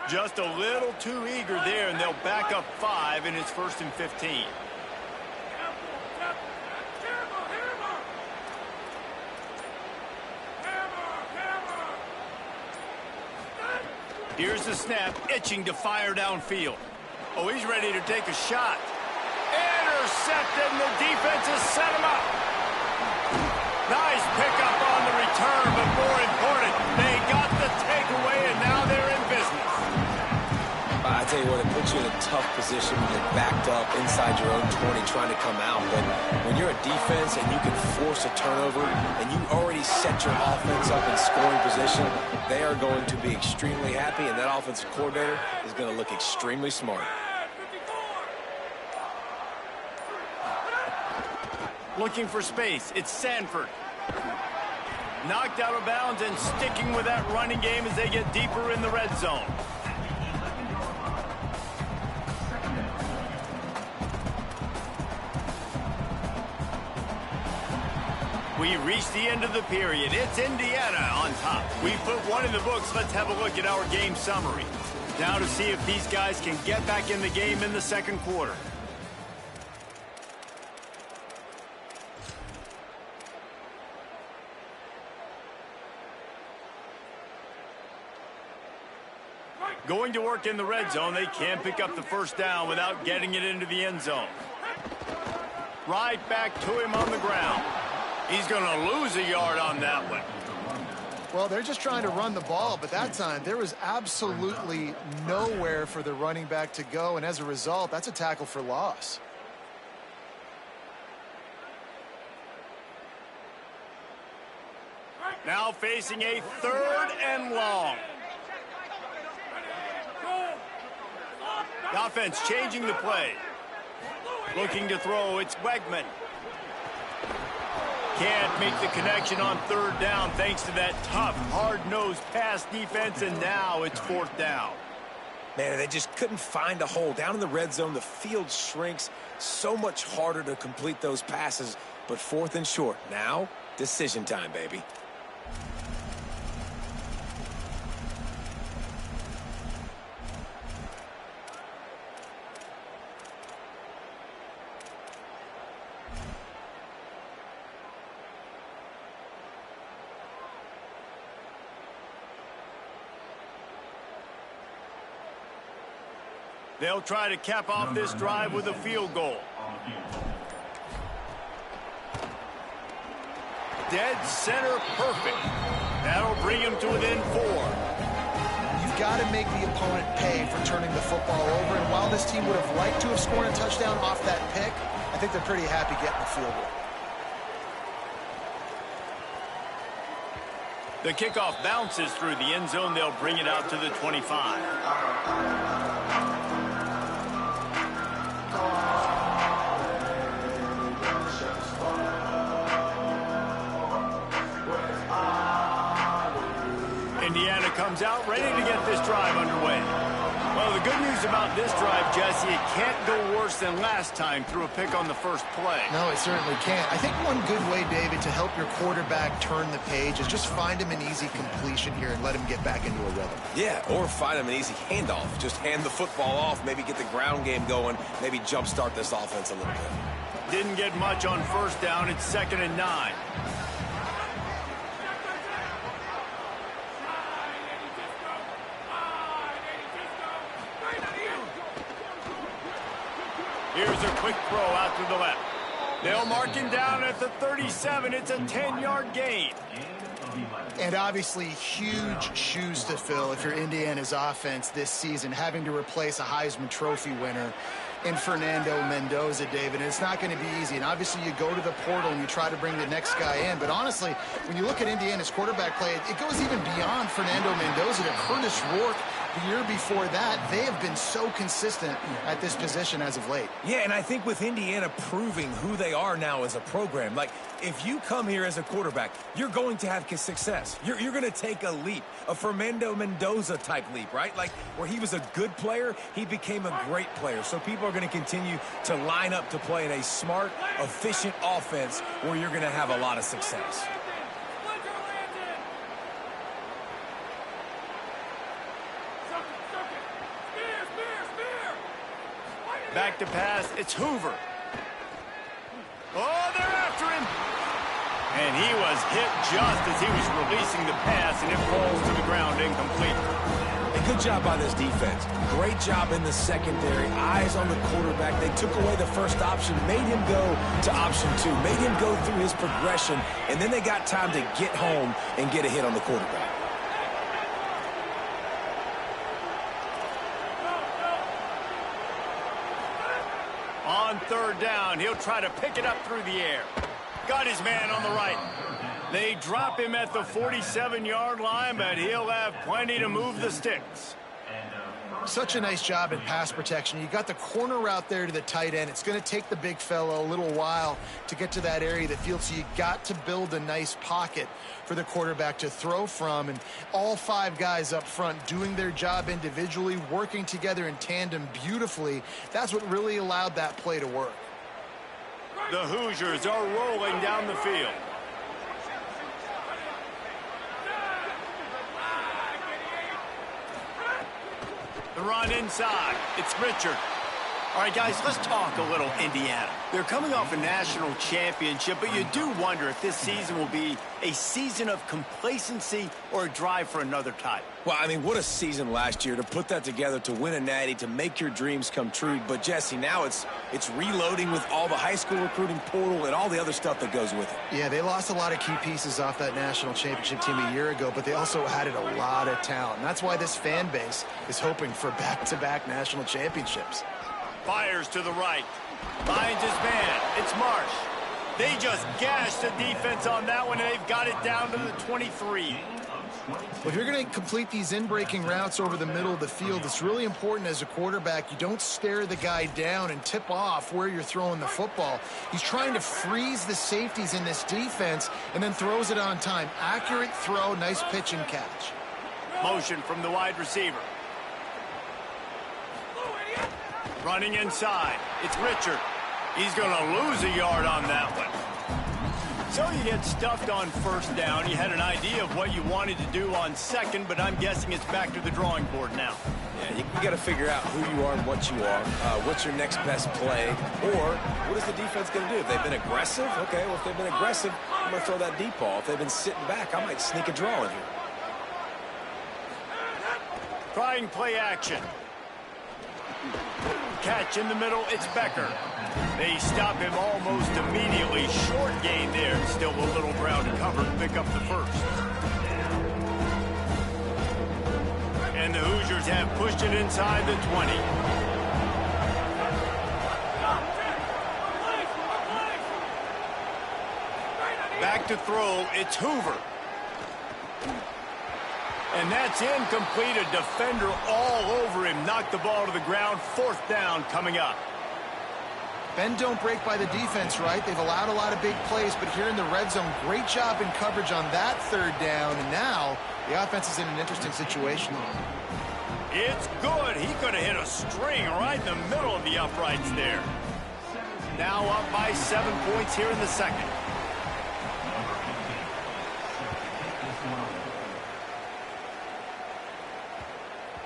Just a little too eager there, and they'll back up 5, and it's 1st and 15. Here's the snap, itching to fire downfield. Oh, he's ready to take a shot. Intercepted, and the defense has set him up. Nice pickup on the return, but more important, they got the takeaway, and now they're in business. I tell you what, it puts you in a tough position when you're backed up inside your own 20 trying to come out. But when you're a defense and you can force a turnover and you already set your offense up in scoring position, they are going to be extremely happy, and that offensive coordinator is going to look extremely smart. Looking for space. It's Sanford. Knocked out of bounds and sticking with that running game as they get deeper in the red zone. We reached the end of the period. It's Indiana on top. We put one in the books. Let's have a look at our game summary. Now to see if these guys can get back in the game in the second quarter. Going to work in the red zone, they can't pick up the first down without getting it into the end zone. Right back to him on the ground. He's going to lose a yard on that one. Well, they're just trying to run the ball, but that time there was absolutely nowhere for the running back to go, and as a result, that's a tackle for loss. Now facing a 3rd and long. The offense changing the play. Looking to throw, it's Wegman. Can't make the connection on 3rd down thanks to that tough, hard-nosed pass defense, and now it's 4th down. Man, they just couldn't find a hole. Down in the red zone, the field shrinks. So much harder to complete those passes, but 4th and short. Now, decision time, baby. They'll try to cap off this drive with a field goal. Dead center perfect. That'll bring him to within 4. You've got to make the opponent pay for turning the football over, and while this team would have liked to have scored a touchdown off that pick, I think they're pretty happy getting the field goal. The kickoff bounces through the end zone. They'll bring it out to the 25. Indiana comes out ready to get this drive underway. Well, the good news about this drive, Jesse, it can't go worse than last time through a pick on the first play. No, it certainly can't. I think one good way, David, to help your quarterback turn the page is just find him an easy completion here and let him get back into a rhythm. Yeah, or find him an easy handoff. Just hand the football off, maybe get the ground game going, maybe jumpstart this offense a little bit. Didn't get much on 1st down. It's 2nd and 9. Here's a quick throw out to the left. They'll mark him down at the 37. It's a 10-yard gain. And obviously huge shoes to fill if you're Indiana's offense this season, having to replace a Heisman Trophy winner in Fernando Mendoza, David. And it's not going to be easy. And obviously you go to the portal and you try to bring the next guy in. But honestly, when you look at Indiana's quarterback play, it goes even beyond Fernando Mendoza to Curtis Rourke. The year before that, they have been so consistent at this position as of late. Yeah, and I think with Indiana proving who they are now as a program, like if you come here as a quarterback, you're going to have success. You're going to take a leap, a Fernando Mendoza type leap, right? Like where he was a good player, he became a great player. So people are going to continue to line up to play in a smart, efficient offense where you're going to have a lot of success. Back to pass. It's Hoover. Oh, they're after him. And he was hit just as he was releasing the pass, and it falls to the ground incomplete. A good job by this defense. Great job in the secondary. Eyes on the quarterback. They took away the first option, made him go to option 2, made him go through his progression, and then they got time to get home and get a hit on the quarterback. On third down, he'll try to pick it up through the air. Got his man on the right. They drop him at the 47-yard line, but he'll have plenty to move the sticks. Such a nice job in pass protection. You got the corner route there to the tight end. It's going to take the big fella a little while to get to that area of the field, so you got to build a nice pocket for the quarterback to throw from. And all 5 guys up front doing their job individually, working together in tandem beautifully. That's what really allowed that play to work. The Hoosiers are rolling down the field. The run inside. It's Richard. All right, guys, let's talk a little Indiana. They're coming off a national championship, but you do wonder if this season will be a season of complacency or a drive for another title. Well, I mean, what a season last year to put that together, to win a natty, to make your dreams come true. But, Jesse, now it's reloading with all the high school recruiting portal and all the other stuff that goes with it. Yeah, they lost a lot of key pieces off that national championship team a year ago, but they also added a lot of talent. And that's why this fan base is hoping for back-to-back national championships. Fires to the right. Finds his man. It's Marsh. They just gashed the defense on that one, and they've got it down to the 23. Well, if you're going to complete these in-breaking routes over the middle of the field, it's really important as a quarterback you don't stare the guy down and tip off where you're throwing the football. He's trying to freeze the safeties in this defense and then throws it on time. Accurate throw, nice pitch and catch. Motion from the wide receiver. Running inside. It's Richard. He's going to lose a yard on that one. So you get stuffed on first down. You had an idea of what you wanted to do on second, but I'm guessing it's back to the drawing board now. Yeah, you got to figure out who you are and what you are. What's your next best play? Or what is the defense going to do? If they've been aggressive, okay, well, if they've been aggressive, I'm going to throw that deep ball. If they've been sitting back, I might sneak a draw in here. Trying play action. Catch in the middle, it's Becker. They stop him almost immediately. Short gain there. Still a little ground to cover to pick up the first. And the Hoosiers have pushed it inside the 20. Back to throw, it's Hoover. And that's incomplete. A defender all over him. Knocked the ball to the ground. Fourth down coming up. Bend don't break by the defense, right? They've allowed a lot of big plays, but here in the red zone, great job in coverage on that third down. And now the offense is in an interesting situation. It's good. He could have hit a string right in the middle of the uprights there. Now up by 7 points here in the second.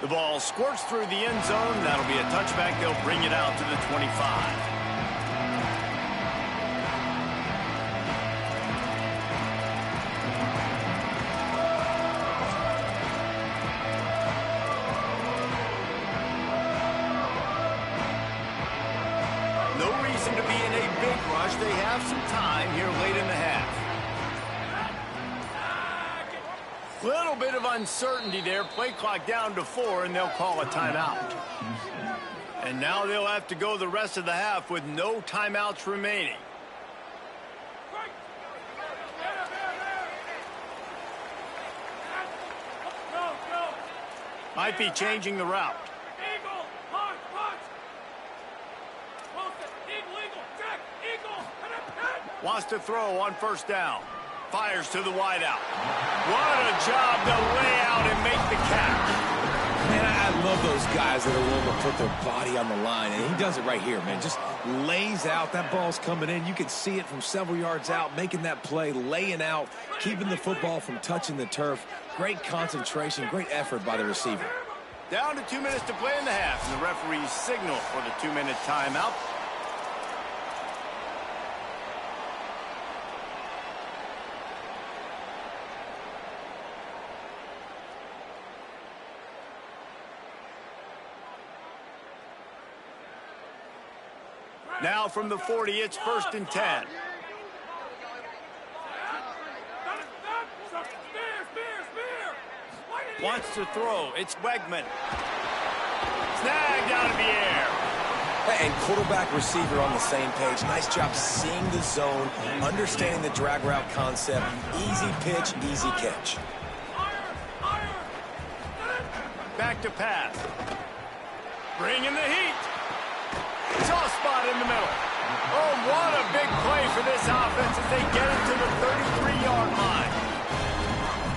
The ball squirts through the end zone. That'll be a touchback. They'll bring it out to the 25. No reason to be in a big rush. They have some time here late in the half. Little bit of uncertainty there. Play clock down to 4, and they'll call a timeout. And now they'll have to go the rest of the half with no timeouts remaining. Might be changing the route. Wants to throw on first down. Fires to the wideout. What a job to lay out and make the catch. Man, I love those guys that are willing to put their body on the line, and he does it right here, man. Just lays out. That ball's coming in. You can see it from several yards out, making that play, laying out, keeping the football from touching the turf. Great concentration, great effort by the receiver. Down to 2 minutes to play in the half, and the referee's signal for the 2-minute timeout. Now from the 40, it's 1st and 10. Wants to throw. It's Wegman. Snagged out of the air. And quarterback, receiver on the same page. Nice job seeing the zone, understanding the drag route concept. Easy pitch, easy catch. Back to pass. Bringing the heat. Soft spot in the middle. Oh, what a big play for this offense as they get it to the 33-yard line.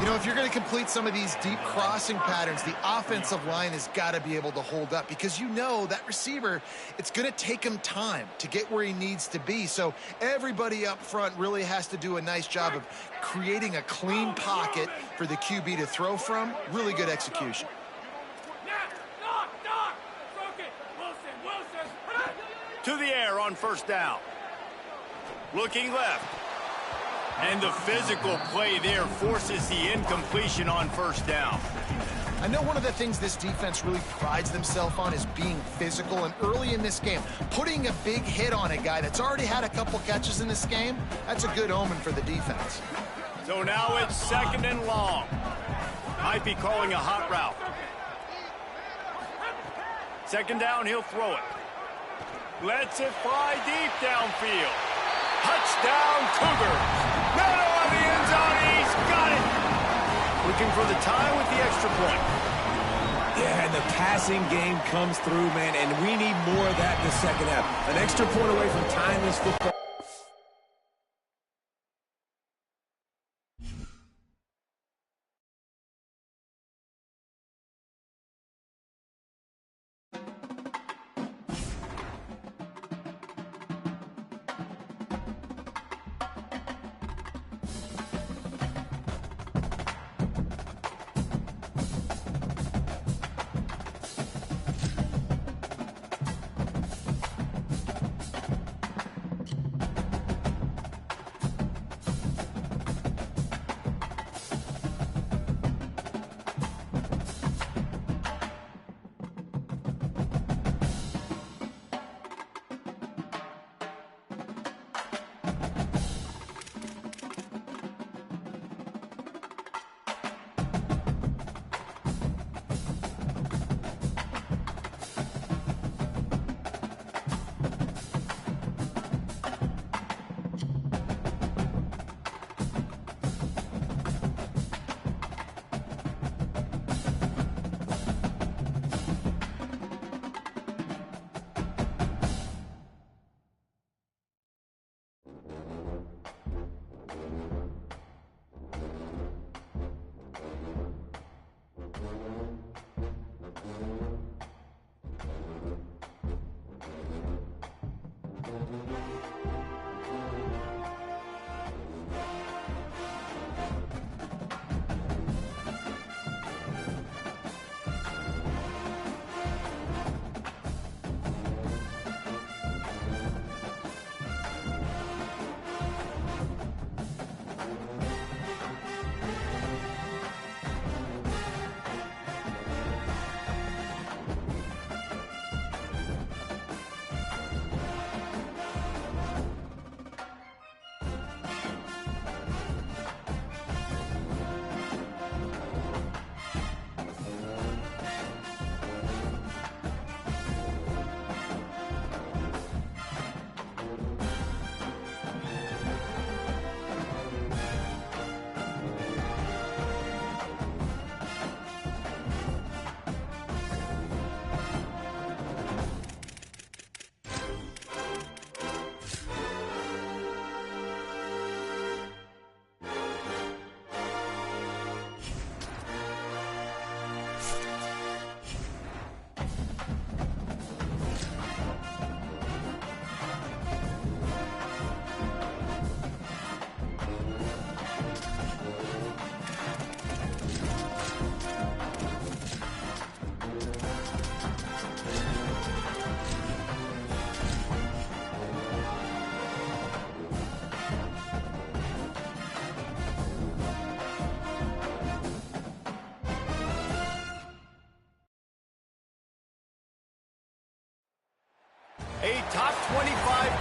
You know, if you're going to complete some of these deep crossing patterns, the offensive line has got to be able to hold up because you know that receiver, it's going to take him time to get where he needs to be. So everybody up front really has to do a nice job of creating a clean pocket for the QB to throw from. Really good execution. To the air on 1st down. Looking left. And the physical play there forces the incompletion on 1st down. I know one of the things this defense really prides themselves on is being physical, and early in this game, putting a big hit on a guy that's already had a couple catches in this game, that's a good omen for the defense. So now it's 2nd and long. Might be calling a hot route. 2nd down, he'll throw it. Lets it fly deep downfield. Touchdown, Cougars. Middle of the end zone, he's got it. Looking for the tie with the extra point. Yeah, and the passing game comes through, man, and we need more of that in the second half. An extra point away from tying this football.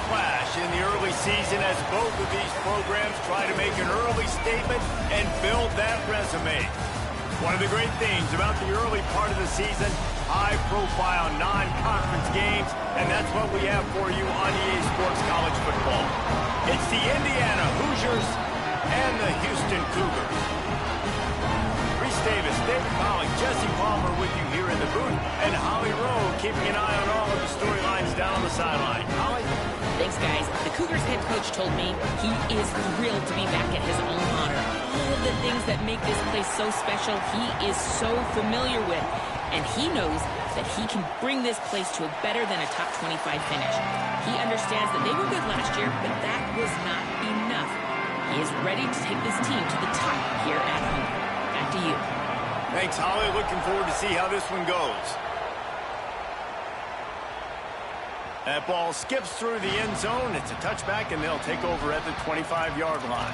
clash in the early season as both of these programs try to make an early statement and build that resume. One of the great things about the early part of the season, high-profile non-conference games, and that's what we have for you on EA Sports College Football. It's the Indiana Hoosiers and the Houston Cougars. Reese Davis, David Pollack, Jesse Palmer with you here in the booth, and Holly Rowe keeping an eye on all of the storylines down on the sideline. Holly? Thanks, guys. The Cougars head coach told me he is thrilled to be back at his alma mater. All of the things that make this place so special, he is so familiar with. And he knows that he can bring this place to a better than a top 25 finish. He understands that they were good last year, but that was not enough. He is ready to take this team to the top here at home. Back to you. Thanks, Holly. Looking forward to see how this one goes. That ball skips through the end zone. It's a touchback, and they'll take over at the 25-yard line.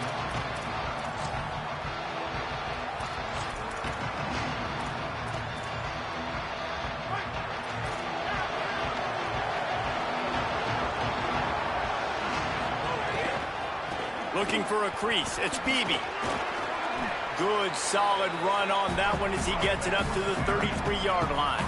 Looking for a crease. It's Beebe. Good, solid run on that one as he gets it up to the 33-yard line.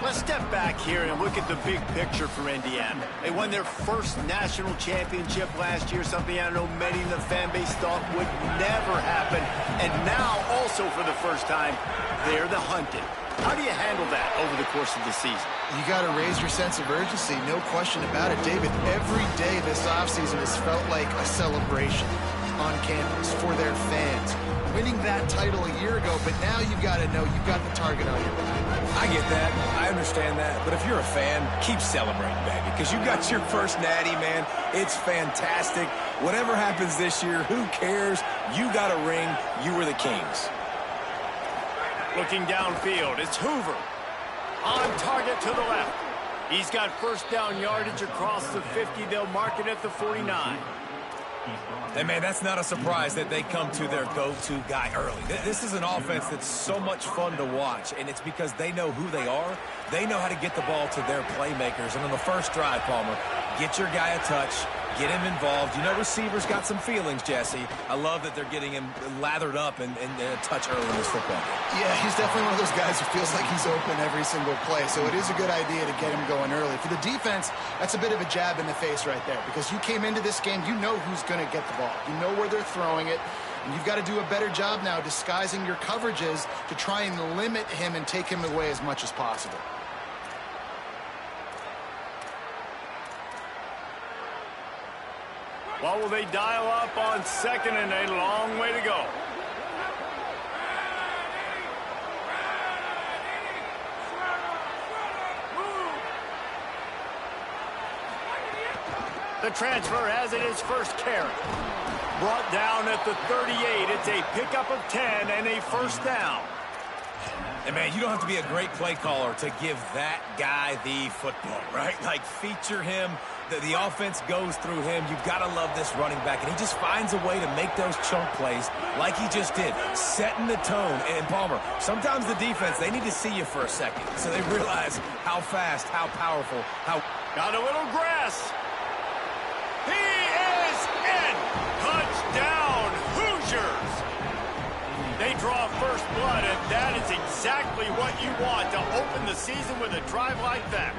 Let's step back here and look at the big picture for Indiana. They won their first national championship last year, something I know many in the fan base thought would never happen. And now, also for the first time, they're the hunted. How do you handle that over the course of the season? You got to raise your sense of urgency, no question about it. David, every day this offseason has felt like a celebration on campus for their fans. Winning that title a year ago, but now you've got to know you've got the target on your back. I get that. I understand that. But if you're a fan, keep celebrating, baby, because you got your first natty, man. It's fantastic. Whatever happens this year, who cares? You got a ring. You were the Kings. Looking downfield, it's Hoover. On target to the left. He's got first down yardage across the 50. They'll mark it at the 49. And, man, that's not a surprise that they come to their go-to guy early. This is an offense that's so much fun to watch, and it's because they know who they are. They know how to get the ball to their playmakers. And on the first drive, Palmer, get your guy a touch, get him involved. You know receivers got some feelings, Jesse. I love that they're getting him lathered up and a touch early in this football game. Yeah, he's definitely one of those guys who feels like he's open every single play, so it is a good idea to get him going early. For the defense, that's a bit of a jab in the face right there, because you came into this game, you know who's going to get the ball. You know where they're throwing it, and you've got to do a better job now disguising your coverages to try and limit him and take him away as much as possible. What will they dial up on second and a long way to go? The transfer has it his first carry. Brought down at the 38. It's a pickup of 10 and a first down. And, man, you don't have to be a great play caller to give that guy the football, right? Like, feature him. The offense goes through him. You've got to love this running back. And he just finds a way to make those chunk plays like he just did, setting the tone. And, Palmer, sometimes the defense, they need to see you for a second so they realize how fast, how powerful, how... Got a little grass. He is in. Touchdown, Hoosiers. They draw first blood, and that is exactly what you want to open the season with a drive like that.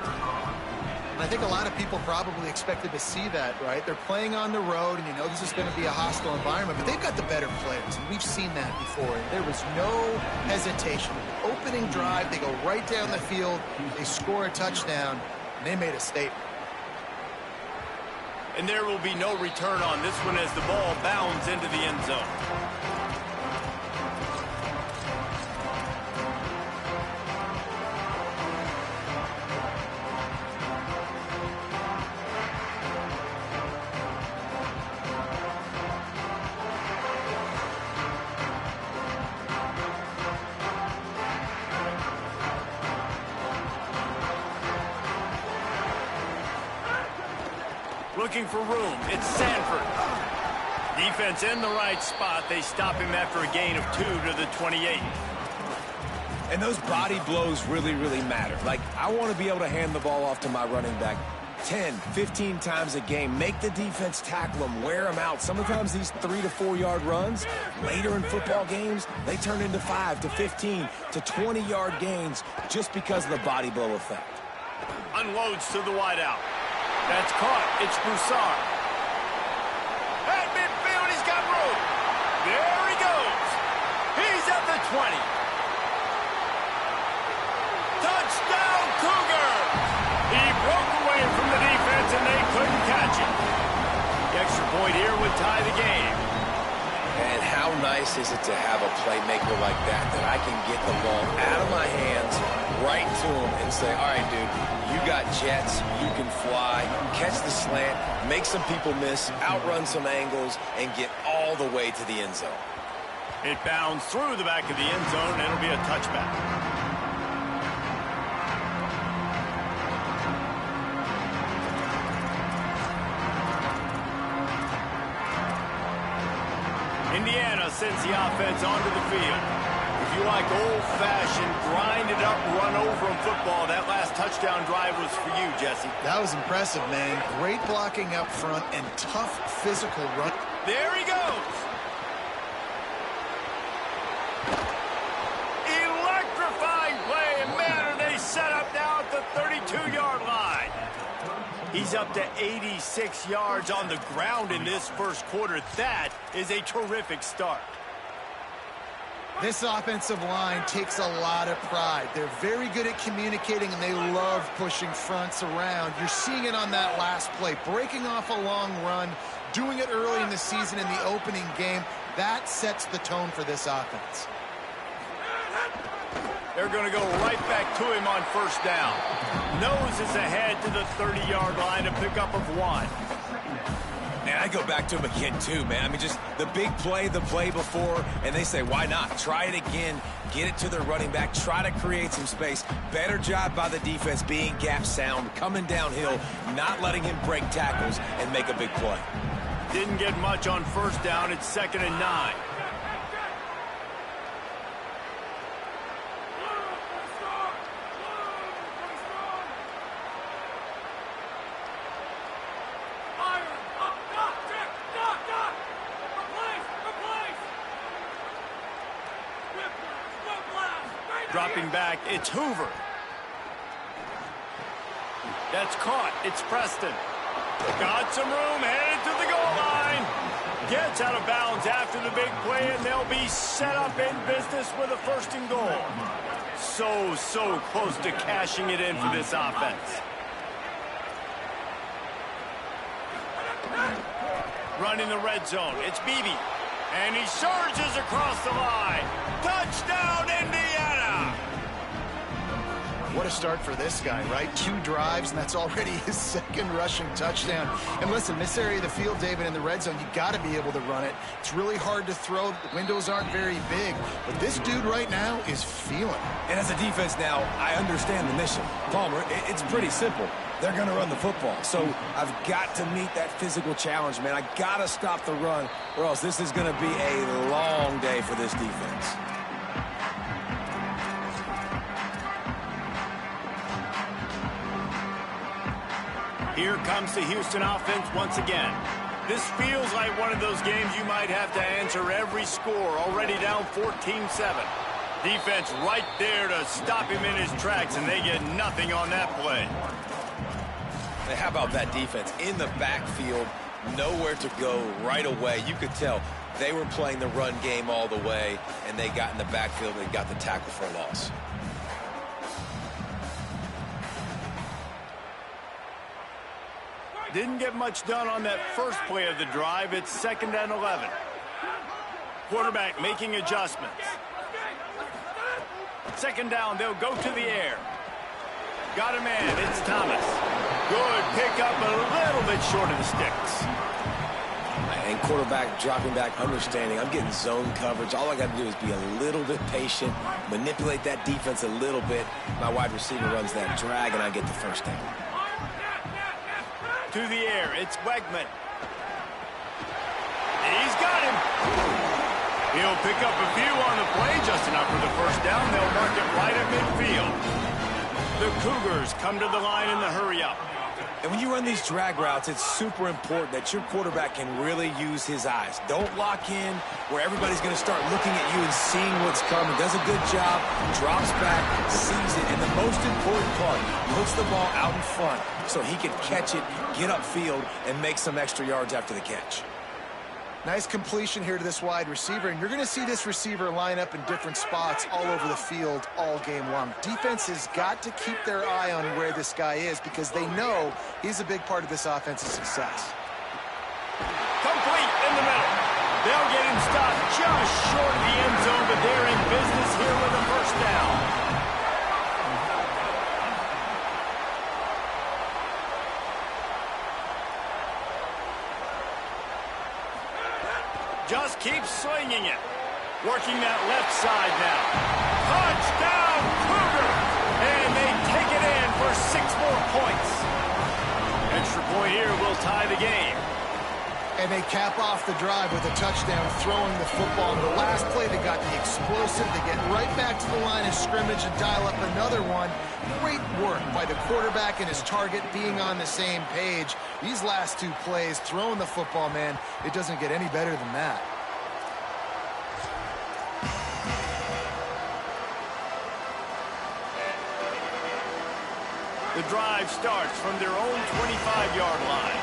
I think a lot of people probably expected to see that, right? They're playing on the road, and you know this is going to be a hostile environment, but they've got the better players, and we've seen that before. And there was no hesitation. Opening drive, they go right down the field, they score a touchdown, and they made a statement. And there will be no return on this one as the ball bounds into the end zone. Looking for room. It's Sanford. Defense in the right spot. They stop him after a gain of 2 to the 28. And those body blows really, really matter. Like, I want to be able to hand the ball off to my running back 10, 15 times a game. Make the defense tackle them, wear them out. Sometimes these 3 to 4 yard runs, later in football games, they turn into 5 to 15 to 20 yard gains just because of the body blow effect. Unloads to the wideout. That's caught. It's Broussard. At midfield, he's got room. There he goes. He's at the 20. Touchdown, Cougar! He broke away from the defense, and they couldn't catch him. The extra point here would tie the game. And how nice is it to have a playmaker like that I can get the ball out of my hands, right to him, and say, all right, dude, you got jets, you can fly, catch the slant, make some people miss, outrun some angles, and get all the way to the end zone. It bounds through the back of the end zone, and it'll be a touchback. Indiana sends the offense onto the field. If you like old-fashioned, grind-it-up, run-over-'em football, that last touchdown drive was for you, Jesse. That was impressive, man. Great blocking up front and tough physical run. There he goes. Electrifying play, and man, are they set up now at the 32-yard line. He's up to 86 yards on the ground in this first quarter. That is a terrific start. This offensive line takes a lot of pride. They're very good at communicating, and they love pushing fronts around. You're seeing it on that last play, breaking off a long run, doing it early in the season in the opening game. That sets the tone for this offense. They're going to go right back to him on first down. Noses ahead to the 30-yard line, a pickup of 1. And I go back to him again, too, man. I mean, just the big play, the play before, and they say, why not? Try it again, get it to their running back, try to create some space. Better job by the defense being gap sound, coming downhill, not letting him break tackles and make a big play. Didn't get much on first down. It's 2nd and 9. Dropping back, it's Hoover. That's caught. It's Preston. Got some room, headed to the goal line. Gets out of bounds after the big play, and they'll be set up in business with a 1st and goal. So close to cashing it in for this offense. Running the red zone. It's Beebe. And he surges across the line. Touchdown, Indiana! What a start for this guy, right? 2 drives, and that's already his 2nd rushing touchdown. And listen, this area of the field, David, in the red zone, you got to be able to run it. It's really hard to throw. The windows aren't very big. But this dude right now is feeling it. And as a defense now, I understand the mission. Palmer, it's pretty simple. They're going to run the football. So I've got to meet that physical challenge, man. I got to stop the run, or else this is going to be a long day for this defense. Here comes the Houston offense once again. This feels like one of those games you might have to answer every score. Already down 14-7. Defense right there to stop him in his tracks, and they get nothing on that play. And how about that defense in the backfield, nowhere to go right away. You could tell they were playing the run game all the way, and they got in the backfield and got the tackle for a loss. Didn't get much done on that first play of the drive. It's 2nd and 11. Quarterback making adjustments. 2nd down, they'll go to the air. Got a man, it's Thomas. Good pickup, a little bit short of the sticks. And quarterback dropping back, understanding I'm getting zone coverage. All I got to do is be a little bit patient, manipulate that defense a little bit. My wide receiver runs that drag, and I get the 1st down. To the air, it's Wegman. He's got him. He'll pick up a few on the play, just enough for the 1st down. They'll mark it right at midfield. The Cougars come to the line in the hurry-up. And when you run these drag routes, it's super important that your quarterback can really use his eyes. Don't lock in where everybody's going to start looking at you and seeing what's coming. Does a good job, drops back, sees it, and the most important part, puts the ball out in front so he can catch it, get upfield, and make some extra yards after the catch. Nice completion here to this wide receiver, and you're going to see this receiver line up in different spots all over the field all game long. Defense has got to keep their eye on where this guy is because they know he's a big part of this offense's success. Complete in the middle. They'll get him stopped just short of the end zone, but they're in business here with a first down. Just keep slinging it. Working that left side now. Touchdown, Cougar! And they take it in for 6 more points. Extra point here will tie the game. And they cap off the drive with a touchdown, throwing the football. In the last play, they got the explosive. They get right back to the line of scrimmage and dial up another one. Great work by the quarterback and his target being on the same page. These last 2 plays, throwing the football, man, it doesn't get any better than that. The drive starts from their own 25-yard line.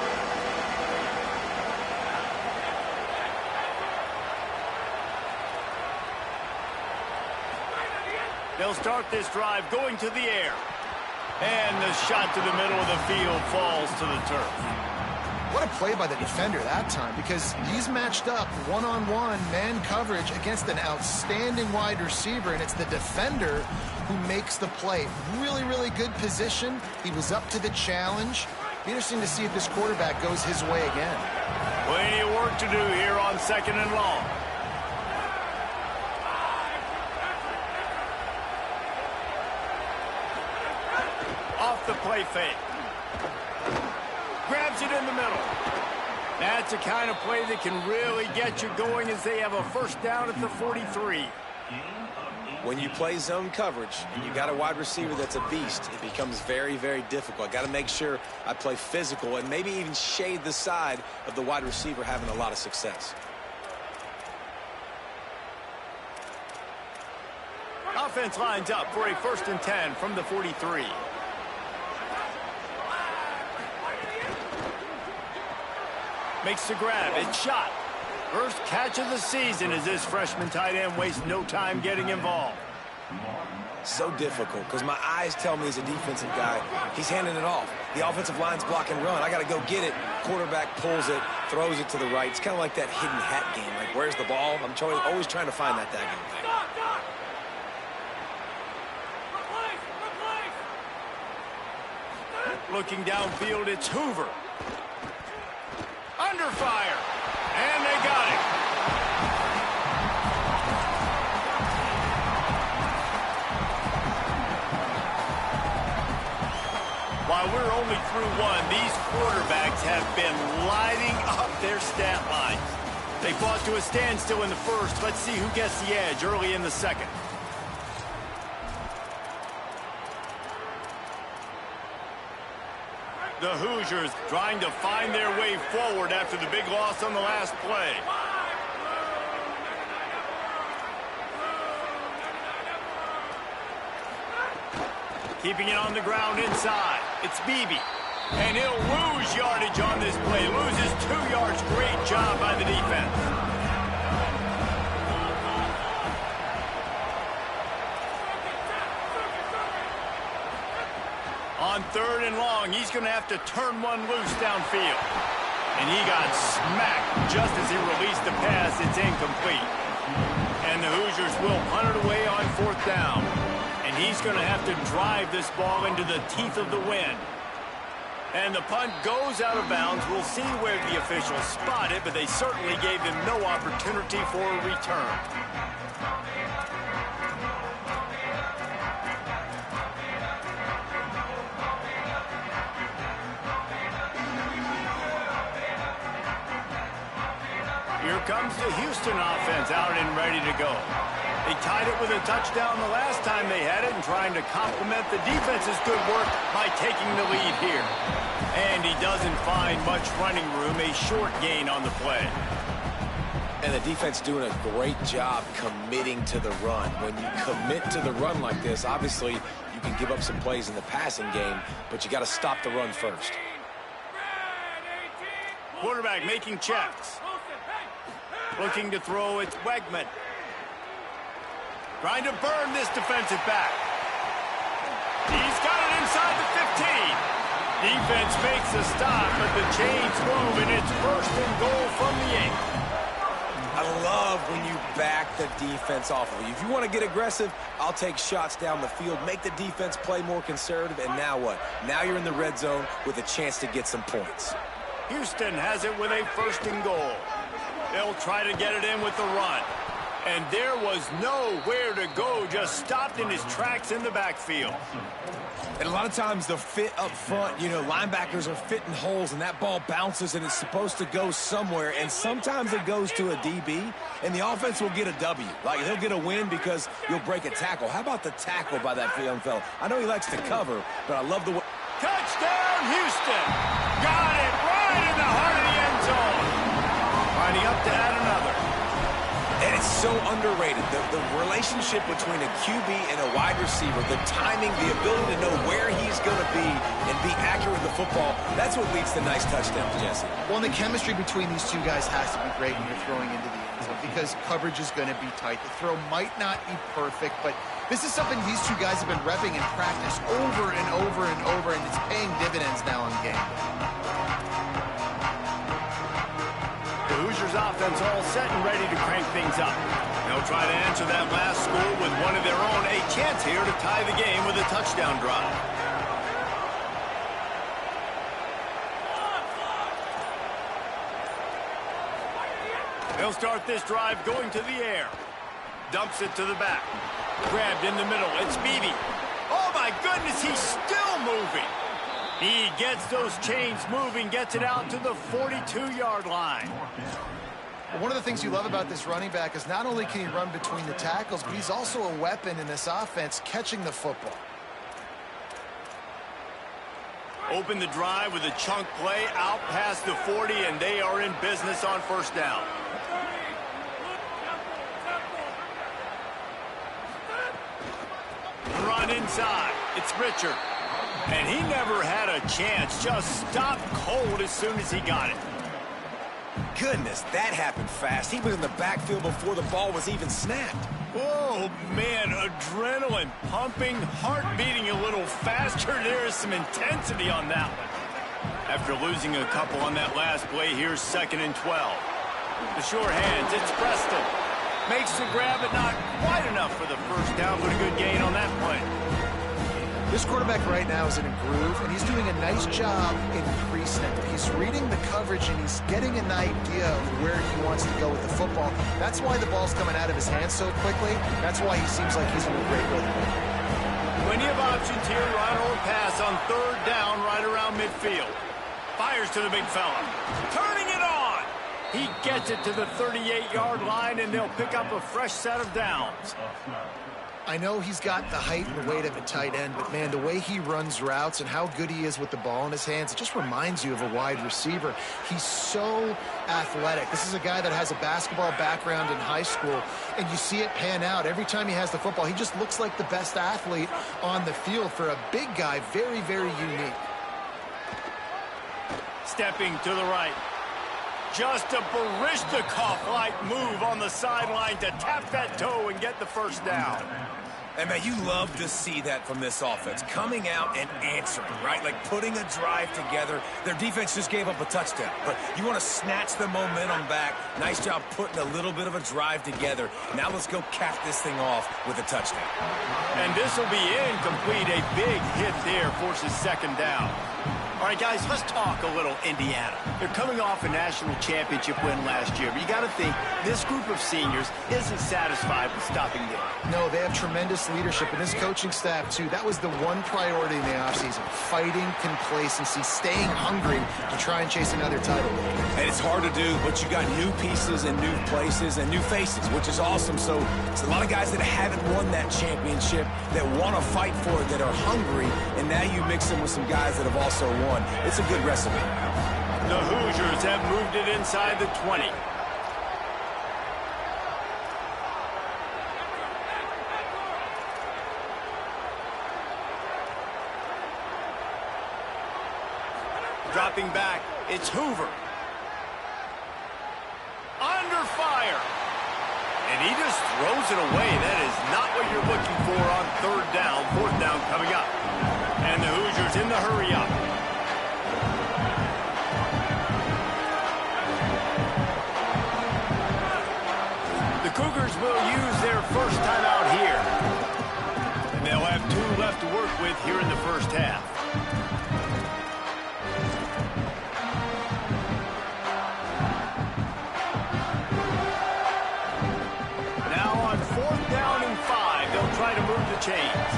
They'll start this drive going to the air. And the shot to the middle of the field falls to the turf. What a play by the defender that time, because he's matched up one-on-one man coverage against an outstanding wide receiver, and it's the defender who makes the play. Really, really good position. He was up to the challenge. Be interesting to see if this quarterback goes his way again. Plenty of work to do here on 2nd and long. Off the play fake. Grabs it in the middle. That's the kind of play that can really get you going as they have a first down at the 43. When you play zone coverage and you got a wide receiver that's a beast, it becomes very, very difficult. I got to make sure I play physical and maybe even shade the side of the wide receiver having a lot of success. Offense lines up for a 1st and 10 from the 43. Makes the grab. It's shot. First catch of the season as this freshman tight end wastes no time getting involved. So difficult because my eyes tell me as a defensive guy, he's handing it off. The offensive line's block and run. I got to go get it. Quarterback pulls it, throws it to the right. It's kind of like that hidden hat game. Like, where's the ball? I'm always trying to find that daggone thing. Looking downfield, it's Hoover. Under fire. And they got it. While we're only through 1, these quarterbacks have been lighting up their stat lines. They fought to a standstill in the first. Let's see who gets the edge early in the second. The Hoosiers trying to find their way forward after the big loss on the last play. Keeping it on the ground inside. It's Beebe. And he'll lose yardage on this play. Loses 2 yards. Great job by the defense. On 3rd and long, he's going to have to turn one loose downfield. And he got smacked just as he released the pass. It's incomplete. And the Hoosiers will punt it away on 4th down. And he's going to have to drive this ball into the teeth of the wind. And the punt goes out of bounds. We'll see where the officials spot it, but they certainly gave him no opportunity for a return. Here comes the Houston offense out and ready to go. They tied it with a touchdown the last time they had it and trying to complement the defense's good work by taking the lead here. And he doesn't find much running room, a short gain on the play. And the defense doing a great job committing to the run. When you commit to the run like this, obviously you can give up some plays in the passing game, but you got to stop the run first. Quarterback making checks. Looking to throw, it's Wegman. Trying to burn this defensive back. He's got it inside the 15. Defense makes a stop, but the chains move, and it's first and goal from the 8. I love when you back the defense off of you. If you want to get aggressive, I'll take shots down the field, make the defense play more conservative, and now what? Now you're in the red zone with a chance to get some points. Houston has it with a first and goal. They'll try to get it in with the run. And there was nowhere to go, just stopped in his tracks in the backfield. And a lot of times the fit up front, you know, linebackers are fitting holes and that ball bounces and it's supposed to go somewhere. And sometimes it goes to a DB and the offense will get a W. Like he'll get a win because you'll break a tackle. How about the tackle by that young fella? I know he likes to cover, but I love the way. Touchdown, Houston! Got it right in the heart of the end zone. Lining up to add another. And it's so underrated. The relationship between a QB and a wide receiver, the timing, the ability to know where he's going to be and be accurate with the football, that's what leads to nice touchdowns, Jesse. Well, and the chemistry between these two guys has to be great when you're throwing into the end zone because coverage is going to be tight. The throw might not be perfect, but this is something these two guys have been repping in practice over and over and over, and it's paying dividends now in game. The Hoosiers offense all set and ready to crank things up. They'll try to answer that last score with one of their own. A chance here to tie the game with a touchdown drive. They'll start this drive going to the air. Dumps it to the back. Grabbed in the middle. It's Beebe. Oh, my goodness, he's still moving. He gets those chains moving, gets it out to the 42-yard line. One of the things you love about this running back is not only can he run between the tackles, but he's also a weapon in this offense catching the football. Open the drive with a chunk play out past the 40, and they are in business on first down. Run inside. It's Richard. And he never had a chance. Just stopped cold as soon as he got it. Goodness, that happened fast. He was in the backfield before the ball was even snapped. Oh, man, adrenaline pumping, heart beating a little faster. There is some intensity on that one. After losing a couple on that last play, here's 2nd and 12. The sure hands, it's Preston. Makes the grab, but not quite enough for the first down, but a good gain on that play. This quarterback right now is in a groove, and he's doing a nice job in pre-snap. He's reading the coverage, and he's getting an idea of where he wants to go with the football. That's why the ball's coming out of his hands so quickly. That's why he seems like he's in a great rhythm. Plenty of options here, run or pass on 3rd down right around midfield. Fires to the big fella. Turning it on! He gets it to the 38-yard line, and they'll pick up a fresh set of downs. I know he's got the height and the weight of a tight end, but, man, the way he runs routes and how good he is with the ball in his hands, it just reminds you of a wide receiver. He's so athletic. This is a guy that has a basketball background in high school, and you see it pan out. Every time he has the football, he just looks like the best athlete on the field. For a big guy, very, very unique. Stepping to the right. Just a Baryshnikov-like move on the sideline to tap that toe and get the first down. And, man, you love to see that from this offense. Coming out and answering, right? Like putting a drive together. Their defense just gave up a touchdown. But you want to snatch the momentum back. Nice job putting a little bit of a drive together. Now let's go cap this thing off with a touchdown. And this will be incomplete. A big hit there forces 2nd down. All right, guys, let's talk a little Indiana. They're coming off a national championship win last year, but you got to think this group of seniors isn't satisfied with stopping there. No, they have tremendous this leadership and this coaching staff, too, that was the one priority in the offseason, fighting complacency, staying hungry to try and chase another title. And it's hard to do, but you got new pieces and new places and new faces, which is awesome. So it's a lot of guys that haven't won that championship that want to fight for it, that are hungry, and now you mix them with some guys that have also won. It's a good recipe. The Hoosiers have moved it inside the 20. Dropping back, it's Hoover. Under fire. And he just throws it away. That is not what you're looking for on third down. Fourth down coming up. And the Hoosiers in the hurry up. The Cougars will use their first timeout here. And they'll have 2 left to work with here in the first half. Now on 4th down and 5, they'll try to move the chains.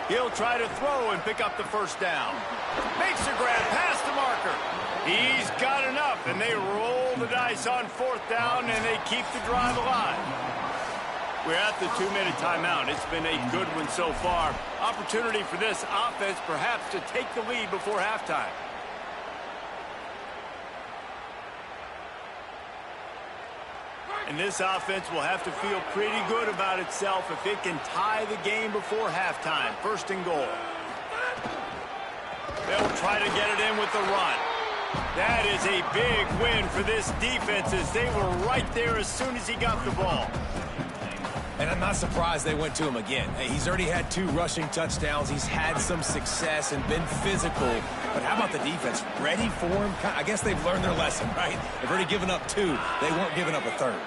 He'll try to throw and pick up the first down. Makes a grab past the marker. He's got enough, and they roll the dice on 4th down, and they keep the drive alive. We're at the 2-minute timeout. It's been a good one so far. Opportunity for this offense perhaps to take the lead before halftime. And this offense will have to feel pretty good about itself if it can tie the game before halftime. 1st and goal. They'll try to get it in with the run. That is a big win for this defense as they were right there as soon as he got the ball. And I'm not surprised they went to him again. Hey, he's already had 2 rushing touchdowns. He's had some success and been physical. But how about the defense? Ready for him? I guess they've learned their lesson, right? They've already given up 2. They weren't giving up a 3rd.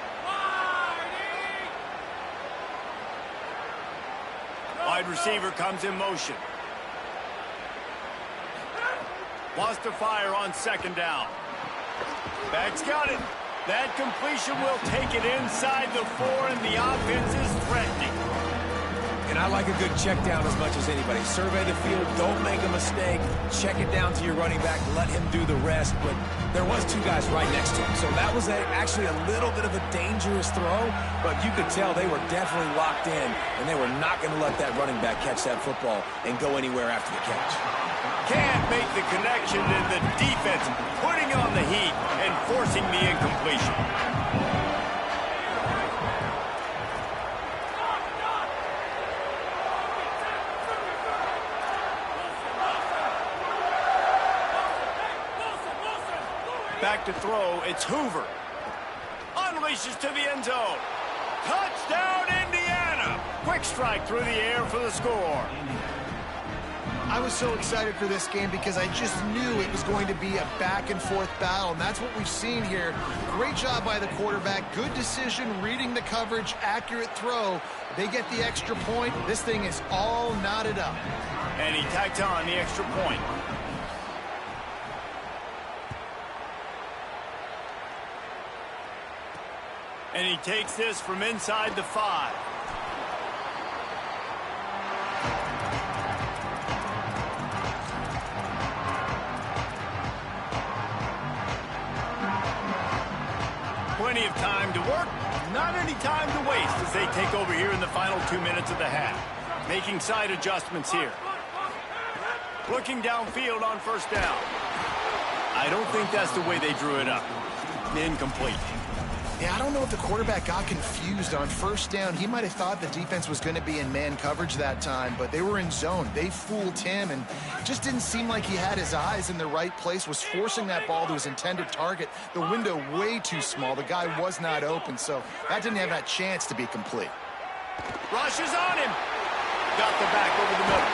Wide receiver comes in motion. Wants to fire on 2nd down. Back's got it. That completion will take it inside the 4, and the offense is threatening. And I like a good check down as much as anybody. Survey the field, don't make a mistake. Check it down to your running back, let him do the rest. But there was 2 guys right next to him. So that was actually a little bit of a dangerous throw, but you could tell they were definitely locked in, and they were not going to let that running back catch that football and go anywhere after the catch. Can't make the connection, and the defense putting on the heat and forcing the incompletion. Back to throw, it's Hoover. Unleashes to the end zone. Touchdown, Indiana! Quick strike through the air for the score. I was so excited for this game because I just knew it was going to be a back-and-forth battle, and that's what we've seen here. Great job by the quarterback. Good decision, reading the coverage, accurate throw. They get the extra point. This thing is all knotted up. And he tacked on the extra point. And he takes this from inside the 5. Plenty of time to work, not any time to waste as they take over here in the final 2 minutes of the half. Making side adjustments here. Looking downfield on 1st down. I don't think that's the way they drew it up. Incomplete. Yeah, I don't know if the quarterback got confused on 1st down. He might have thought the defense was going to be in man coverage that time, but they were in zone. They fooled him, and just didn't seem like he had his eyes in the right place, was forcing that ball to his intended target. The window way too small. The guy was not open, so that didn't have that chance to be complete. Rushes on him. Got the back over the middle.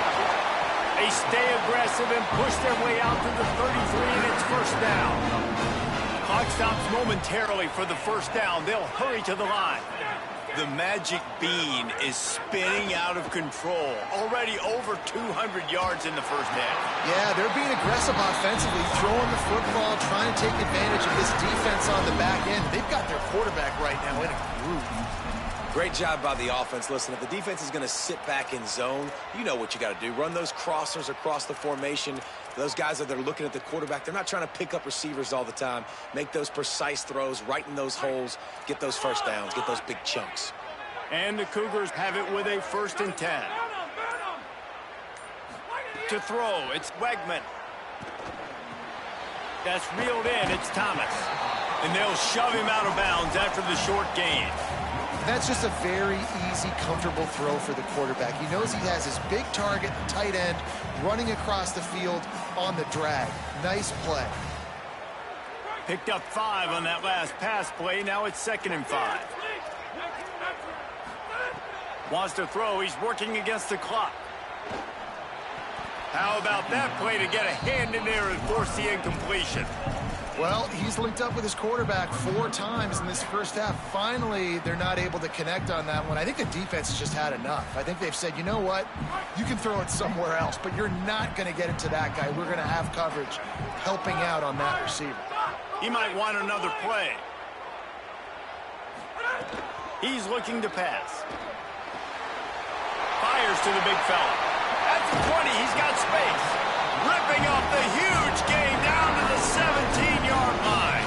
They stay aggressive and push their way out to the 33, and it's 1st down. Clock stops momentarily for the 1st down. They'll hurry to the line. The magic bean is spinning out of control. Already over 200 yards in the first half. Yeah, they're being aggressive offensively, throwing the football, trying to take advantage of this defense on the back end. They've got their quarterback right now in a groove. Great job by the offense. Listen, if the defense is going to sit back in zone, you know what you got to do. Run those crossers across the formation. Those guys that are looking at the quarterback, they're not trying to pick up receivers all the time. Make those precise throws, right in those holes, get those first downs, get those big chunks. And the Cougars have it with a 1st and 10. To throw, it's Wegman. That's reeled in, it's Thomas. And they'll shove him out of bounds after the short gain. That's just a very easy, comfortable throw for the quarterback. He knows he has his big target, the tight end, running across the field on the drag. Nice play. Picked up 5 on that last pass play. Now it's 2nd and 5. Wants to throw. He's working against the clock. How about that play to get a hand in there and force the incompletion? Well, he's linked up with his quarterback 4 times in this first half. Finally, they're not able to connect on that one. I think the defense has just had enough. I think they've said, you know what? You can throw it somewhere else, but you're not going to get it to that guy. We're going to have coverage helping out on that receiver. He might want another play. He's looking to pass. Fires to the big fella. At the 20, he's got space. Ripping up the huge gain down to the 17-yard line.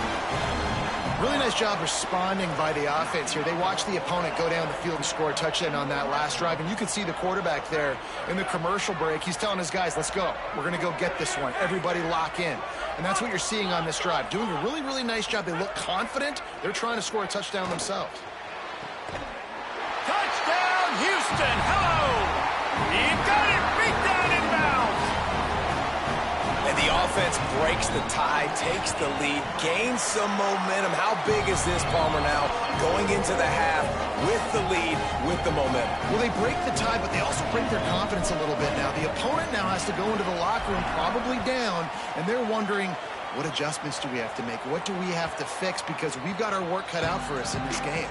Really nice job responding by the offense here. They watched the opponent go down the field and score a touchdown on that last drive, and you can see the quarterback there in the commercial break. He's telling his guys, let's go. We're going to go get this one. Everybody lock in. And that's what you're seeing on this drive. Doing a really, really nice job. They look confident. They're trying to score a touchdown themselves. Touchdown, Houston. Hello. He got it. Beat down inbounds. And the offense breaks the tie, takes the lead, gains some momentum. How big is this, Palmer, now going into the half with the lead, with the momentum? Well, they break the tie, but they also break their confidence a little bit now. The opponent now has to go into the locker room probably down, and they're wondering, what adjustments do we have to make? What do we have to fix? Because we've got our work cut out for us in this game.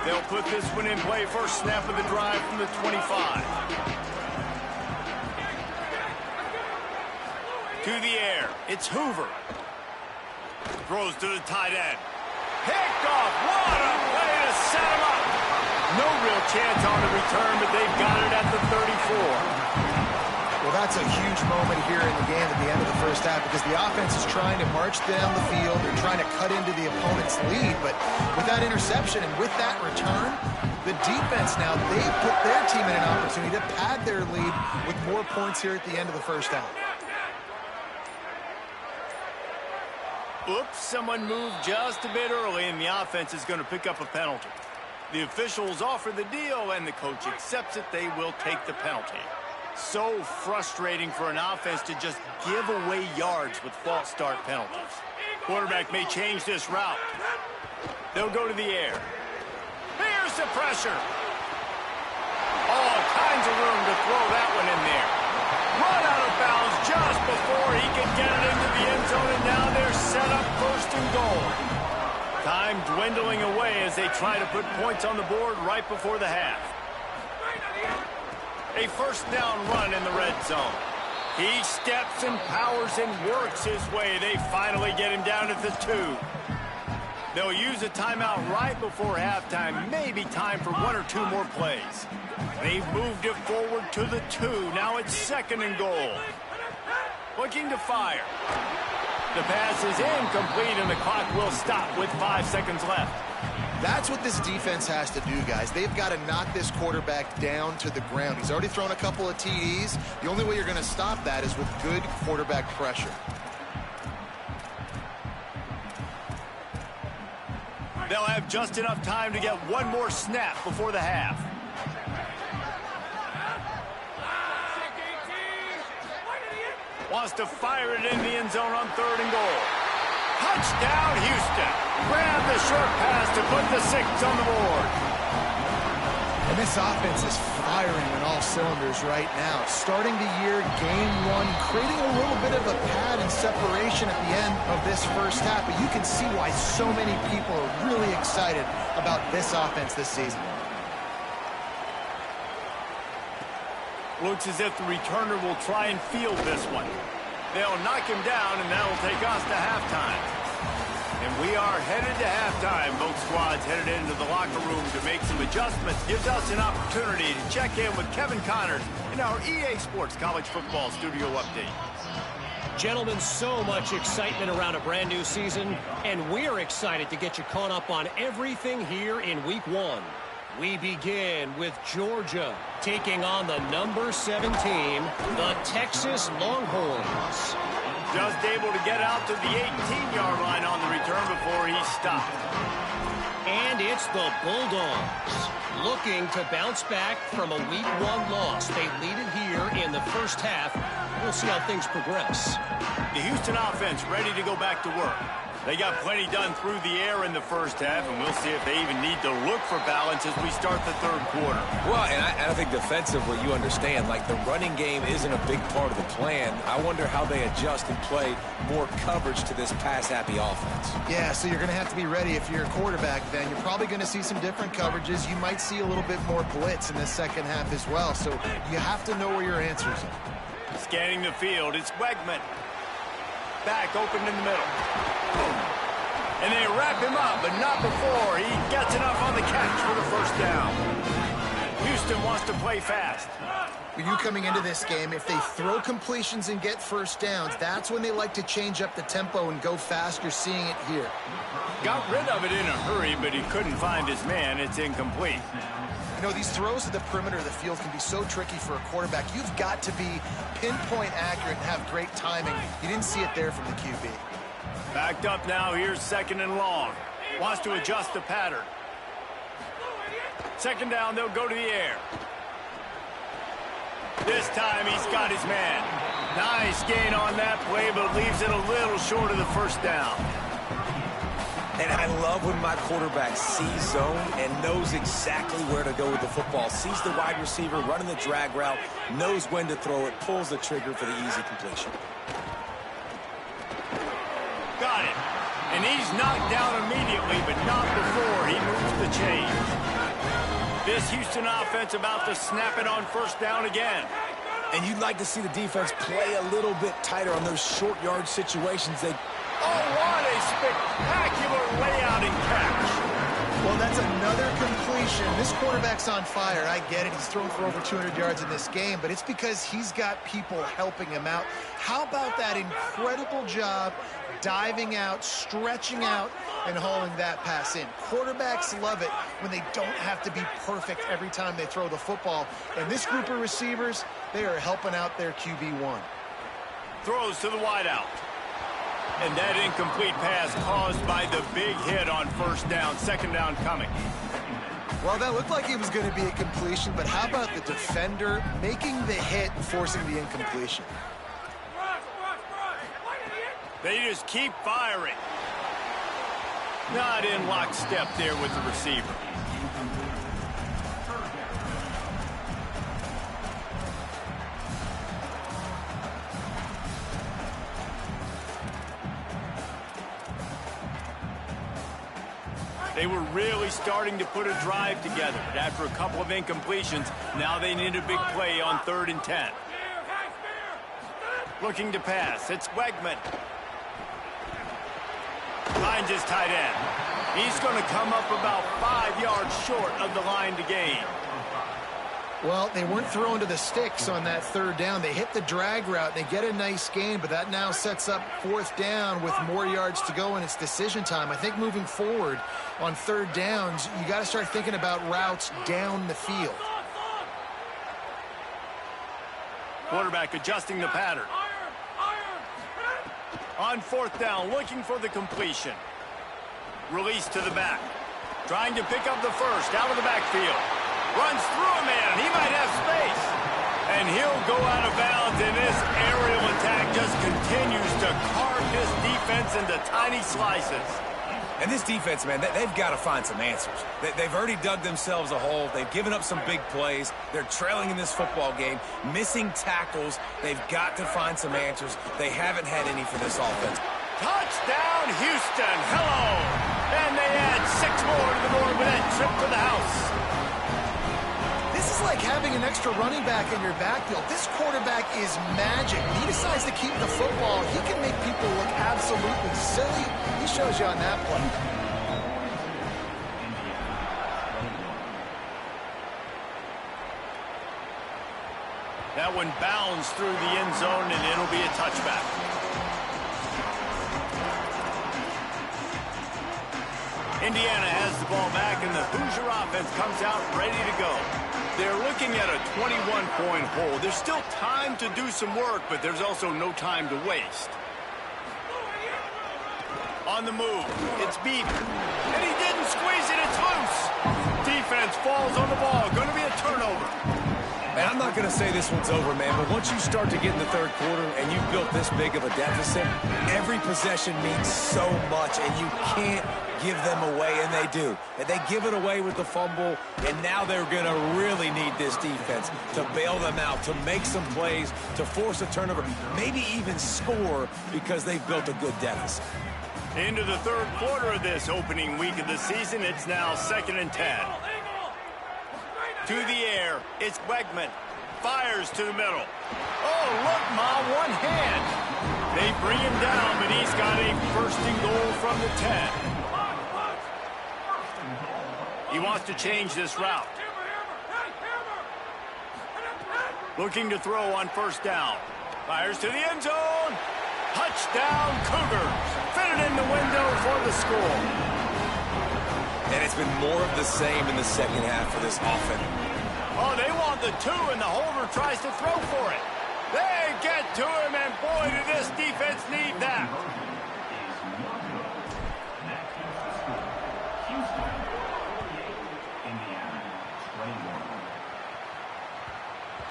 They'll put this one in play. First snap of the drive from the 25. To the air. It's Hoover. Throws to the tight end. Picked off. What a play to set him up. No real chance on the return, but they've got it at the 34. Well, that's a huge moment here in the game at the end of the first half because the offense is trying to march down the field. They're trying to cut into the opponent's lead, but with that interception and with that return, the defense now, they've put their team in an opportunity to pad their lead with more points here at the end of the first half. Oops, someone moved just a bit early, and the offense is going to pick up a penalty. The officials offer the deal, and the coach accepts it. They will take the penalty. So frustrating for an offense to just give away yards with false start penalties. Quarterback may change this route. They'll go to the air. Here's the pressure. All kinds of room to throw that one in there. Run out of bounds just before he can get it into the end zone, and now they're set up 1st and goal. Time dwindling away as they try to put points on the board right before the half. A 1st down run in the red zone. He steps and powers and works his way. They finally get him down at the 2. They'll use a timeout right before halftime. Maybe time for 1 or 2 more plays. They've moved it forward to the 2. Now it's 2nd and goal. Looking to fire. The pass is incomplete, and the clock will stop with 5 seconds left. That's what this defense has to do, guys. They've got to knock this quarterback down to the ground. He's already thrown a couple of TDs. The only way you're going to stop that is with good quarterback pressure. They'll have just enough time to get 1 more snap before the half. Wants to fire it in the end zone on 3rd and goal. Touchdown, Houston. Grab the short pass to put the 6 on the board. And this offense is firing on all cylinders right now. Starting the year, game one, creating a little bit of a pad and separation at the end of this first half. But you can see why so many people are really excited about this offense this season. Looks as if the returner will try and field this one. They'll knock him down, and that'll take us to halftime. And we are headed to halftime. Both squads headed into the locker room to make some adjustments. Gives us an opportunity to check in with Kevin Connors in our EA Sports College Football Studio Update. Gentlemen, so much excitement around a brand new season, and we're excited to get you caught up on everything here in Week 1. We begin with Georgia taking on the number 7 team, the Texas Longhorns. Just able to get out to the 18-yard line on the return before he stopped. And it's the Bulldogs looking to bounce back from a Week 1 loss. They lead it here in the first half. We'll see how things progress. The Houston offense ready to go back to work. They got plenty done through the air in the first half, and we'll see if they even need to look for balance as we start the third quarter. Well, and I think defensively, you understand, like the running game isn't a big part of the plan. I wonder how they adjust and play more coverage to this pass-happy offense. Yeah, so you're going to have to be ready if you're a quarterback then. You're probably going to see some different coverages. You might see a little bit more blitz in the second half as well, so you have to know where your answers are. Scanning the field, it's Wegman. Back open in the middle. And they wrap him up, but not before he gets enough on the catch for the first down. Houston wants to play fast. For you coming into this game, if they throw completions and get first downs, that's when they like to change up the tempo and go fast. You're seeing it here. Got rid of it in a hurry, but he couldn't find his man. It's incomplete. You know, these throws to the perimeter of the field can be so tricky for a quarterback. You've got to be pinpoint accurate and have great timing. You didn't see it there from the QB. Backed up now. Here's second and long. Wants to adjust the pattern. Second down, they'll go to the air. This time he's got his man. Nice gain on that play, but leaves it a little short of the first down. And I love when my quarterback sees zone and knows exactly where to go with the football. Sees the wide receiver running the drag route, knows when to throw it, pulls the trigger for the easy completion. Got it. And he's knocked down immediately, but not before he moves the chains. This Houston offense about to snap it on first down again. And you'd like to see the defense play a little bit tighter on those short yard situations. Oh, what a spectacular layout and catch. Well, that's another completion. This quarterback's on fire. I get it. He's thrown for over 200 yards in this game, but it's because he's got people helping him out. How about that incredible job diving out, stretching out, and hauling that pass in? Quarterbacks love it when they don't have to be perfect every time they throw the football. And this group of receivers, they are helping out their QB1. Throws to the wideout. And that incomplete pass caused by the big hit on first down. Second down coming. Well, that looked like it was going to be a completion, but how about the defender making the hit and forcing the incompletion? They just keep firing. Not in lockstep there with the receiver. They were really starting to put a drive together, but after a couple of incompletions, now they need a big play on 3rd and 10. Looking to pass, it's Wegman. Finds his tight end. He's going to come up about 5 yards short of the line to gain. Well, they weren't throwing to the sticks on that 3rd down. They hit the drag route. They get a nice gain, but that now sets up 4th down with more yards to go, and it's decision time. I think moving forward on 3rd downs, you got to start thinking about routes down the field. Quarterback adjusting the pattern. On 4th down, looking for the completion. Release to the back. Trying to pick up the first out of the backfield. Runs through a man. He might have space. And he'll go out of bounds, and this aerial attack just continues to carve this defense into tiny slices. And this defense, man, they've got to find some answers. They've already dug themselves a hole. They've given up some big plays. They're trailing in this football game, missing tackles. They've got to find some answers. They haven't had any for this offense. Touchdown, Houston. Hello. And they add 6 more to the board with that trip to the house. This is like having an extra running back in your backfield. This quarterback is magic. He decides to keep the football. He can make people look absolutely silly. He shows you on that play. That one bounds through the end zone, and it'll be a touchback. Indiana has the ball back, and the Hoosier offense comes out ready to go. They're looking at a 21-point hole. There's still time to do some work, but there's also no time to waste. On the move, it's Beebe. And he didn't squeeze it, it's loose. Defense falls on the ball. Going to be a turnover. And I'm not going to say this one's over, man, but once you start to get in the third quarter and you've built this big of a deficit, every possession means so much, and you can't give them away, and they do. And they give it away with the fumble, and now they're going to really need this defense to bail them out, to make some plays, to force a turnover, maybe even score because they've built a good deficit. Into the third quarter of this opening week of the season, it's now 2nd and 10. To the air, it's Wegman. Fires to the middle. Oh, look, Ma, one hand. They bring him down, but he's got a 1st and goal from the 10. He wants to change this route. Looking to throw on 1st down. Fires to the end zone. Touchdown, Cougars. Fitted in the window for the score. And it's been more of the same in the second half for this offense. Oh, they want the 2, and the holder tries to throw for it. They get to him, and boy, did this defense need that.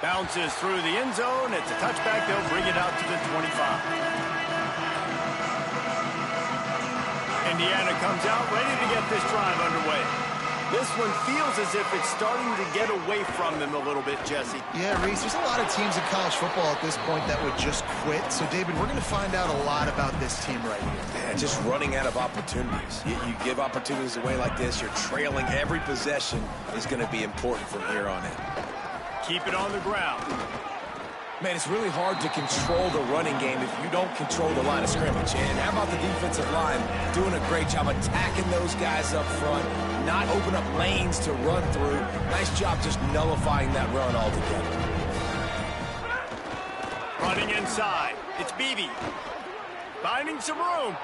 Bounces through the end zone. It's a touchback. They'll bring it out to the 25. Indiana comes out ready to get this drive underway. This one feels as if it's starting to get away from them a little bit, Jesse. Yeah, Reese, there's a lot of teams in college football at this point that would just quit. So, David, we're going to find out a lot about this team right here. Yeah, just running out of opportunities. You give opportunities away like this, you're trailing. Every possession is going to be important from here on in. Keep it on the ground. Man, it's really hard to control the running game if you don't control the line of scrimmage. And how about the defensive line doing a great job attacking those guys up front, not open up lanes to run through. Nice job just nullifying that run altogether. Running inside. It's Beebe. Finding some room.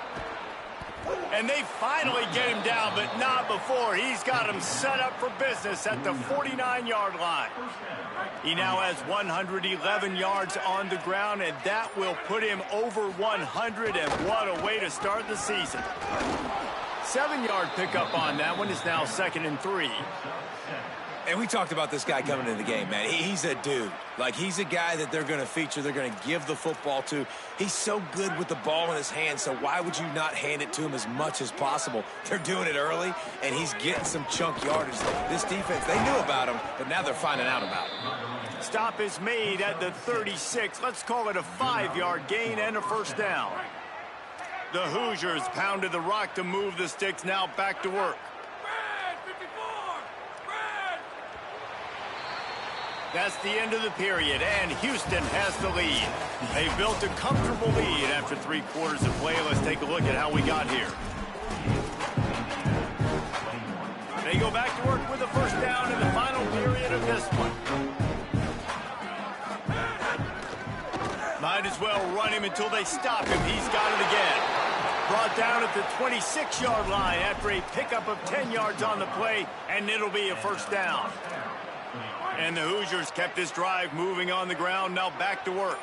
And they finally get him down, but not before. He's got him set up for business at the 49-yard line. He now has 111 yards on the ground, and that will put him over 100, and what a way to start the season. 7-yard pickup on that one is now 2nd and 3. And we talked about this guy coming into the game, man. He's a dude. Like, he's a guy that they're going to feature, they're going to give the football to. He's so good with the ball in his hands, so why would you not hand it to him as much as possible? They're doing it early, and he's getting some chunk yardage. This defense, they knew about him, but now they're finding out about him. Stop is made at the 36. Let's call it a 5-yard gain and a 1st down. The Hoosiers pounded the rock to move the sticks, now back to work. That's the end of the period, and Houston has the lead. They built a comfortable lead after 3 quarters of play. Let's take a look at how we got here. They go back to work with a 1st down in the final period of this one. Might as well run him until they stop him. He's got it again. Brought down at the 26-yard line after a pickup of 10 yards on the play, and it'll be a 1st down. And the Hoosiers kept this drive moving on the ground, now back to work.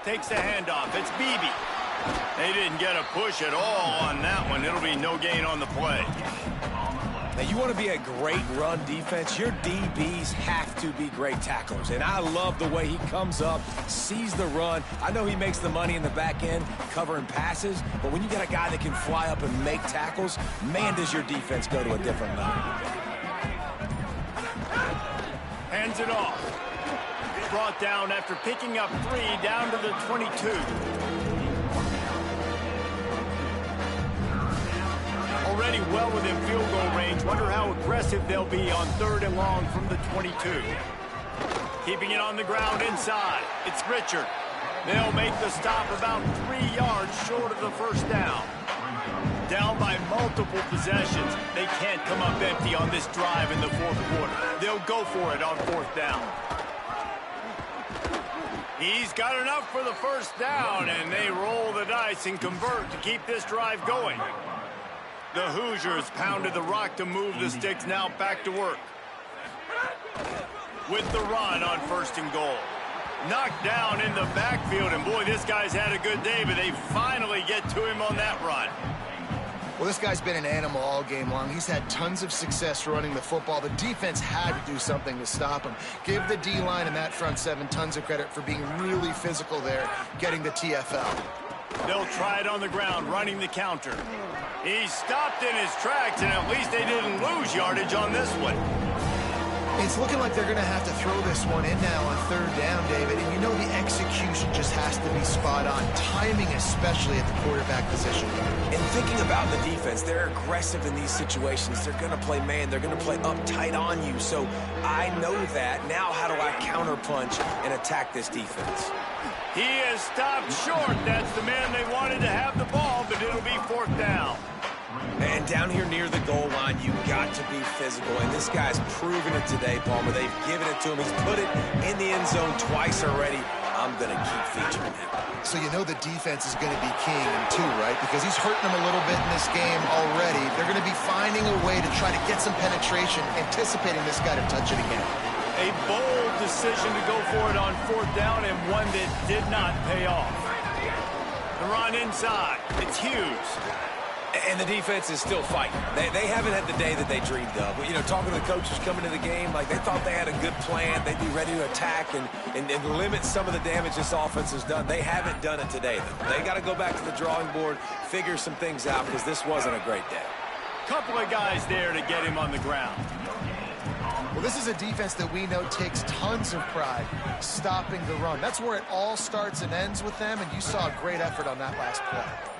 Takes the handoff. It's Beebe. They didn't get a push at all on that one. It'll be no gain on the play. Now, you want to be a great run defense, your DBs have to be great tacklers. And I love the way he comes up, sees the run. I know he makes the money in the back end covering passes, but when you got a guy that can fly up and make tackles, man, does your defense go to a different level. Hands it off. Brought down after picking up 3 down to the 22. Already well within field goal range. Wonder how aggressive they'll be on 3rd and long from the 22. Keeping it on the ground inside. It's Richard. They'll make the stop about 3 yards short of the first down. Down by multiple possessions. They can't come up empty on this drive in the 4th quarter. They'll go for it on 4th down. He's got enough for the first down, and they roll the dice and convert to keep this drive going. The Hoosiers pounded the rock to move the sticks, now back to work. With the run on 1st and goal. Knocked down in the backfield, and boy, this guy's had a good day, but they finally get to him on that run. Well, this guy's been an animal all game long. He's had tons of success running the football. The defense had to do something to stop him. Give the D-line and that front 7 tons of credit for being really physical there, getting the TFL. They'll try it on the ground, running the counter. He stopped in his tracks, and at least they didn't lose yardage on this one. It's looking like they're going to have to throw this one in now on 3rd down, David. And you know the execution just has to be spot on. Timing especially at the quarterback position. And thinking about the defense, they're aggressive in these situations. They're going to play man. They're going to play uptight on you. So I know that. Now how do I counterpunch and attack this defense? He is stopped short. That's the man they wanted to have the ball, but it'll be 4th down. And down here near the goal line, you got to be physical. And this guy's proven it today, Palmer. They've given it to him. He's put it in the end zone twice already. I'm going to keep featuring him. So you know the defense is going to be keying him too, right? Because he's hurting them a little bit in this game already. They're going to be finding a way to try to get some penetration, anticipating this guy to touch it again. A bold decision to go for it on 4th down, and one that did not pay off. The run inside. It's Hughes. And the defense is still fighting. They haven't had the day that they dreamed of. You know, talking to the coaches coming to the game, like they thought they had a good plan. They'd be ready to attack and limit some of the damage this offense has done. They haven't done it today. They got to go back to the drawing board, figure some things out, because this wasn't a great day. Couple of guys there to get him on the ground. Well, this is a defense that we know takes tons of pride stopping the run. That's where it all starts and ends with them, and you saw a great effort on that last play.